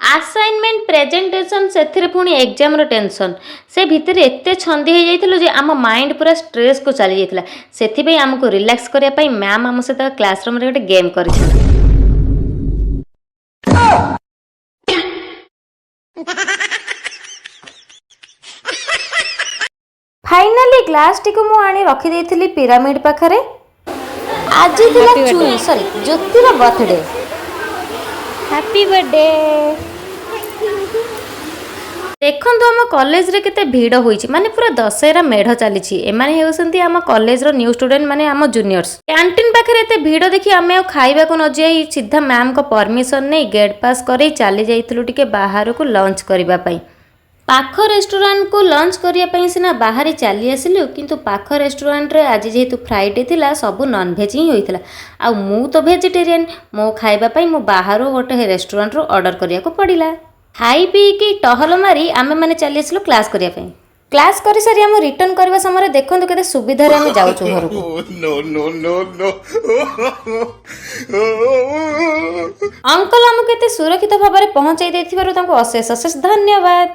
Assignment presentation से पुणी exam tension से भितर एत छंदी हो जाइलु जे आम माइंड पूरा स्ट्रेस को चली जाइला से आमको रिलैक्स करने मैम आम सहित क्लासरूम रे गोटे गेम कर फाइनाली ग्लास टी को मु आनी रखी देइथिली पिरामिड पाखरे। आज थिला चुई सॉरी ज्योतिर बर्थडे। Happy birthday. देखो आम कॉलेज रे केते भीड़ होईची माने पूरा दशहरा मेढ़ चली एमाने हेउसंती आम कॉलेज रो न्यू स्टूडेंट माने आम जूनियर्स। कैंटीन पाखरे एते भीड़ देखि आमे खाइबा को न जाई सीधा मैम को परमिशन नै गेट पास करी चली जाइथिलु टिके बाहर को लंच करिबा पई। पाख रेस्टोरेंट को लंच करने सीना बाहरी चली आसिलु किंतु पाख रेस्टोरेंट रे आज जेहेतु फ्राइडे थिला सब नॉन वेज ही होइथिला आ मु तो वेजिटेरियन मो खाइबा पई मु बाहर गोटे रेस्टोरेंट रो ऑर्डर करिया को पड़िला। खाई पी की टहल मारी आमे माने चली आसिलु क्लास करिया पई। क्लास करी सारी हम रिटर्न करबा समय देखंतु केते सुविधा रे हम जाउछु घर को। नो अंकल हमके केते सुरक्षित भाव में पहुंचाई देथिबारु तांको अशेष अशेष धन्यवाद।